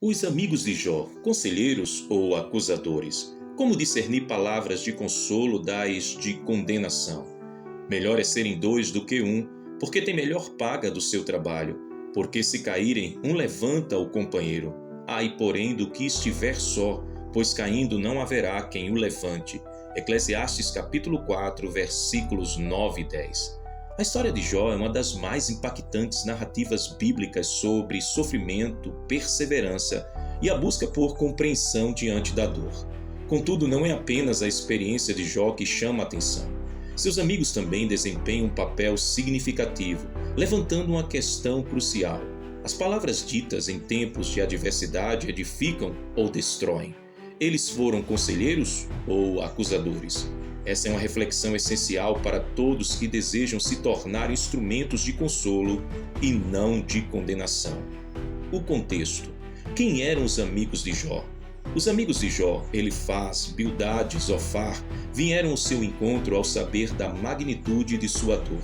Os amigos de Jó, conselheiros ou acusadores? Como discernir palavras de consolo das de condenação? Melhor é serem dois do que um, porque tem melhor paga do seu trabalho. Porque se caírem, um levanta o companheiro. Ai, porém, do que estiver só, pois caindo não haverá quem o levante. Eclesiastes capítulo 4, versículos 9 e 10. A história de Jó é uma das mais impactantes narrativas bíblicas sobre sofrimento, perseverança e a busca por compreensão diante da dor. Contudo, não é apenas a experiência de Jó que chama a atenção. Seus amigos também desempenham um papel significativo, levantando uma questão crucial. As palavras ditas em tempos de adversidade edificam ou destroem? Eles foram conselheiros ou acusadores? Essa é uma reflexão essencial para todos que desejam se tornar instrumentos de consolo e não de condenação. O contexto. Quem eram os amigos de Jó? Os amigos de Jó, Elifaz, Bildade e Zofar, vieram ao seu encontro ao saber da magnitude de sua dor.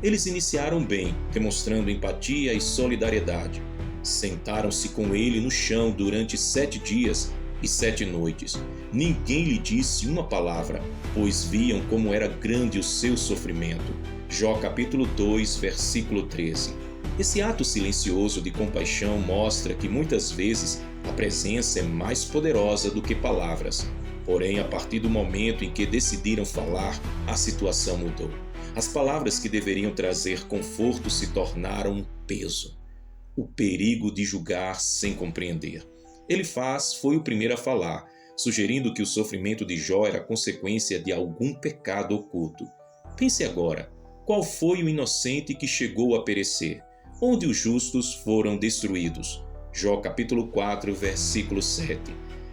Eles iniciaram bem, demonstrando empatia e solidariedade. Sentaram-se com ele no chão durante 7 dias e 7 noites. Ninguém lhe disse uma palavra, pois viam como era grande o seu sofrimento. Jó capítulo 2, versículo 13. Esse ato silencioso de compaixão mostra que muitas vezes a presença é mais poderosa do que palavras. Porém, a partir do momento em que decidiram falar, a situação mudou. As palavras que deveriam trazer conforto se tornaram um peso. O perigo de julgar sem compreender. Elifaz foi o primeiro a falar, sugerindo que o sofrimento de Jó era consequência de algum pecado oculto. Pense agora, qual foi o inocente que chegou a perecer? Onde os justos foram destruídos? Jó capítulo 4, versículo 7.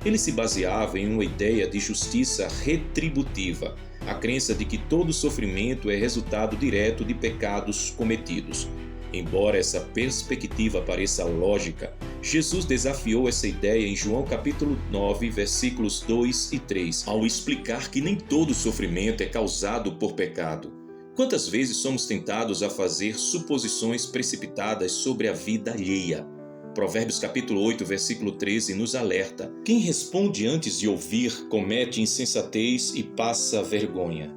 Ele se baseava em uma ideia de justiça retributiva, a crença de que todo sofrimento é resultado direto de pecados cometidos. Embora essa perspectiva pareça lógica, Jesus desafiou essa ideia em João capítulo 9, versículos 2 e 3, ao explicar que nem todo sofrimento é causado por pecado. Quantas vezes somos tentados a fazer suposições precipitadas sobre a vida alheia? Provérbios capítulo 8, versículo 13 nos alerta: quem responde antes de ouvir comete insensatez e passa vergonha.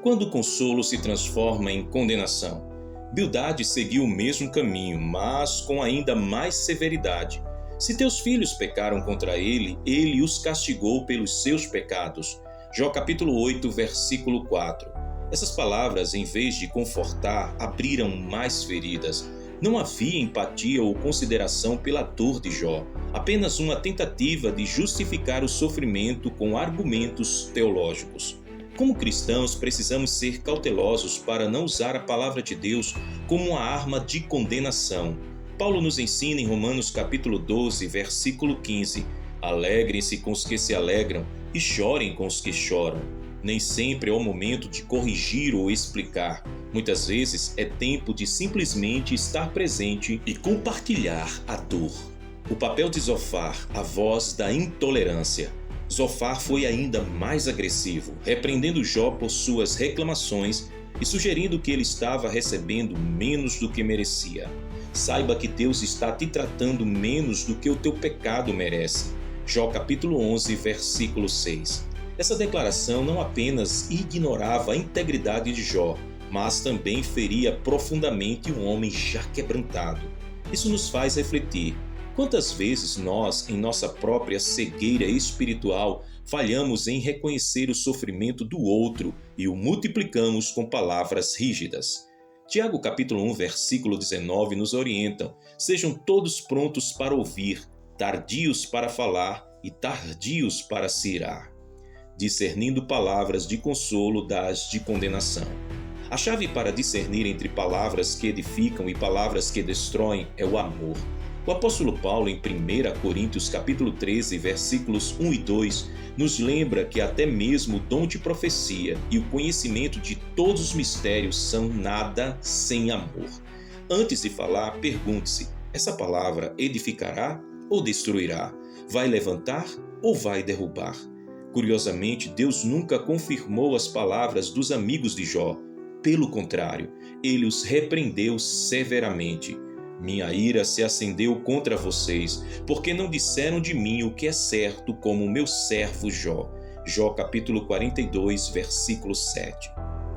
Quando o consolo se transforma em condenação? Bildade seguiu o mesmo caminho, mas com ainda mais severidade. Se teus filhos pecaram contra ele, ele os castigou pelos seus pecados. Jó capítulo 8, versículo 4. Essas palavras, em vez de confortar, abriram mais feridas. Não havia empatia ou consideração pela dor de Jó, apenas uma tentativa de justificar o sofrimento com argumentos teológicos. Como cristãos, precisamos ser cautelosos para não usar a palavra de Deus como uma arma de condenação. Paulo nos ensina em Romanos capítulo 12, versículo 15: alegrem-se com os que se alegram e chorem com os que choram. Nem sempre é o momento de corrigir ou explicar. Muitas vezes é tempo de simplesmente estar presente e compartilhar a dor. O papel de Zofar, a voz da intolerância. Zofar foi ainda mais agressivo, repreendendo Jó por suas reclamações e sugerindo que ele estava recebendo menos do que merecia. Saiba que Deus está te tratando menos do que o teu pecado merece. Jó capítulo 11, versículo 6. Essa declaração não apenas ignorava a integridade de Jó, mas também feria profundamente um homem já quebrantado. Isso nos faz refletir. Quantas vezes nós, em nossa própria cegueira espiritual, falhamos em reconhecer o sofrimento do outro e o multiplicamos com palavras rígidas? Tiago capítulo 1, versículo 19 nos orientam: sejam todos prontos para ouvir, tardios para falar e tardios para se irar, discernindo palavras de consolo das de condenação. A chave para discernir entre palavras que edificam e palavras que destroem é o amor. O apóstolo Paulo, em 1 Coríntios capítulo 13, versículos 1 e 2, nos lembra que até mesmo o dom de profecia e o conhecimento de todos os mistérios são nada sem amor. Antes de falar, pergunte-se: essa palavra edificará ou destruirá? Vai levantar ou vai derrubar? Curiosamente, Deus nunca confirmou as palavras dos amigos de Jó. Pelo contrário, ele os repreendeu severamente. Minha ira se acendeu contra vocês, porque não disseram de mim o que é certo, como o meu servo Jó. Jó capítulo 42, versículo 7.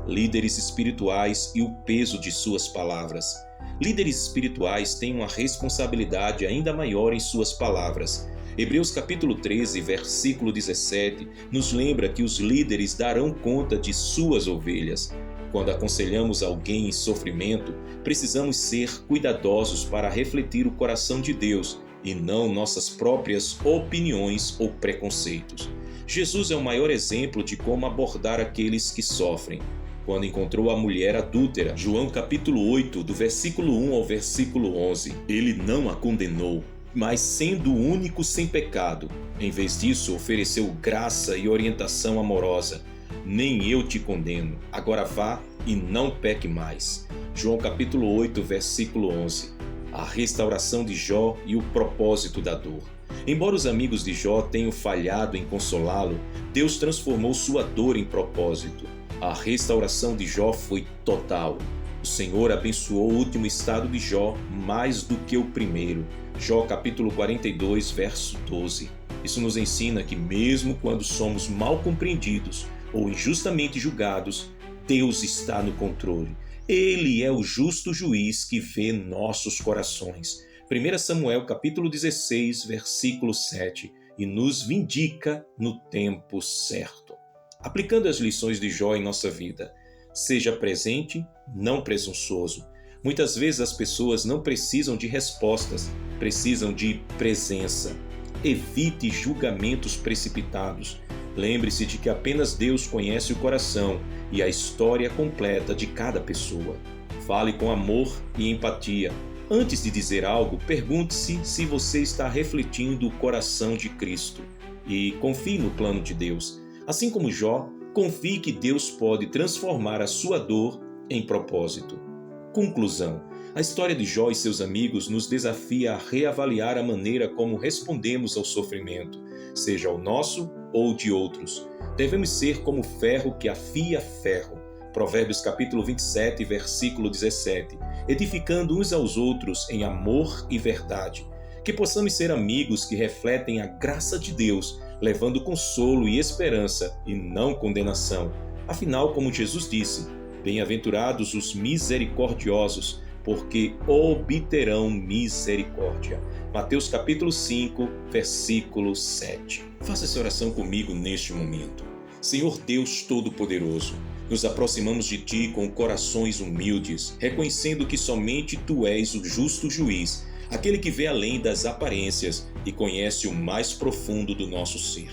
Líderes espirituais e o peso de suas palavras. Líderes espirituais têm uma responsabilidade ainda maior em suas palavras. Hebreus capítulo 13, versículo 17, nos lembra que os líderes darão conta de suas ovelhas. Quando aconselhamos alguém em sofrimento, precisamos ser cuidadosos para refletir o coração de Deus e não nossas próprias opiniões ou preconceitos. Jesus é o maior exemplo de como abordar aqueles que sofrem. Quando encontrou a mulher adúltera, João capítulo 8, do versículo 1 ao versículo 11, ele não a condenou, mas sendo o único sem pecado. Em vez disso, ofereceu graça e orientação amorosa. Nem eu te condeno, agora vá e não peque mais. João capítulo 8, versículo 11. A restauração de Jó e o propósito da dor. Embora os amigos de Jó tenham falhado em consolá-lo, Deus transformou sua dor em propósito. A restauração de Jó foi total. O Senhor abençoou o último estado de Jó mais do que o primeiro. Jó capítulo 42, verso 12. Isso nos ensina que mesmo quando somos mal compreendidos ou injustamente julgados, Deus está no controle. Ele é o justo juiz que vê nossos corações. 1 Samuel capítulo 16, versículo 7, e nos vindica no tempo certo. Aplicando as lições de Jó em nossa vida, seja presente, não presunçoso. Muitas vezes as pessoas não precisam de respostas, precisam de presença. Evite julgamentos precipitados. Lembre-se de que apenas Deus conhece o coração e a história completa de cada pessoa. Fale com amor e empatia. Antes de dizer algo, pergunte-se se você está refletindo o coração de Cristo. E confie no plano de Deus. Assim como Jó, confie que Deus pode transformar a sua dor em propósito. Conclusão. A história de Jó e seus amigos nos desafia a reavaliar a maneira como respondemos ao sofrimento, seja o nosso ou de outros. Devemos ser como ferro que afia ferro. Provérbios capítulo 27, versículo 17. Edificando uns aos outros em amor e verdade. Que possamos ser amigos que refletem a graça de Deus, levando consolo e esperança e não condenação. Afinal, como Jesus disse, bem-aventurados os misericordiosos, porque obterão misericórdia. Mateus capítulo 5, versículo 7. Faça essa oração comigo neste momento. Senhor Deus Todo-Poderoso, nos aproximamos de Ti com corações humildes, reconhecendo que somente Tu és o justo juiz, aquele que vê além das aparências e conhece o mais profundo do nosso ser.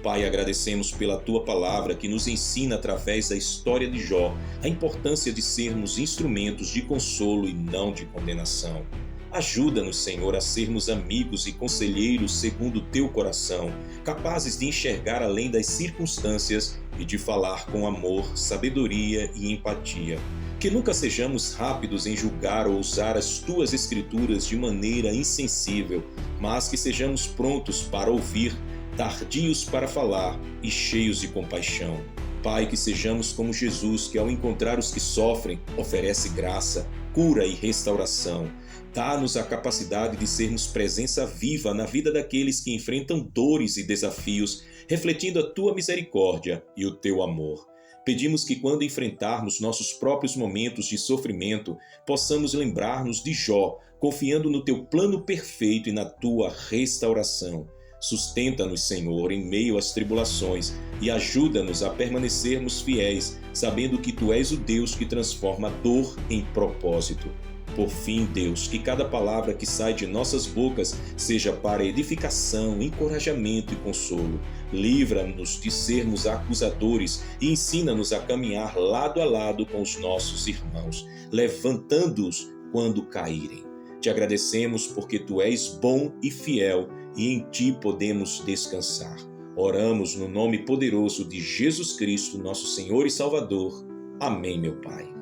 Pai, agradecemos pela Tua palavra que nos ensina através da história de Jó a importância de sermos instrumentos de consolo e não de condenação. Ajuda-nos, Senhor, a sermos amigos e conselheiros segundo o Teu coração, capazes de enxergar além das circunstâncias e de falar com amor, sabedoria e empatia. Que nunca sejamos rápidos em julgar ou usar as Tuas Escrituras de maneira insensível, mas que sejamos prontos para ouvir, tardios para falar e cheios de compaixão. Pai, que sejamos como Jesus, que ao encontrar os que sofrem, oferece graça, cura e restauração. Dá-nos a capacidade de sermos presença viva na vida daqueles que enfrentam dores e desafios, refletindo a Tua misericórdia e o Teu amor. Pedimos que quando enfrentarmos nossos próprios momentos de sofrimento, possamos lembrar-nos de Jó, confiando no Teu plano perfeito e na Tua restauração. Sustenta-nos, Senhor, em meio às tribulações e ajuda-nos a permanecermos fiéis, sabendo que Tu és o Deus que transforma a dor em propósito. Por fim, Deus, que cada palavra que sai de nossas bocas seja para edificação, encorajamento e consolo. Livra-nos de sermos acusadores e ensina-nos a caminhar lado a lado com os nossos irmãos, levantando-os quando caírem. Te agradecemos porque Tu és bom e fiel e em Ti podemos descansar. Oramos no nome poderoso de Jesus Cristo, nosso Senhor e Salvador. Amém, meu Pai.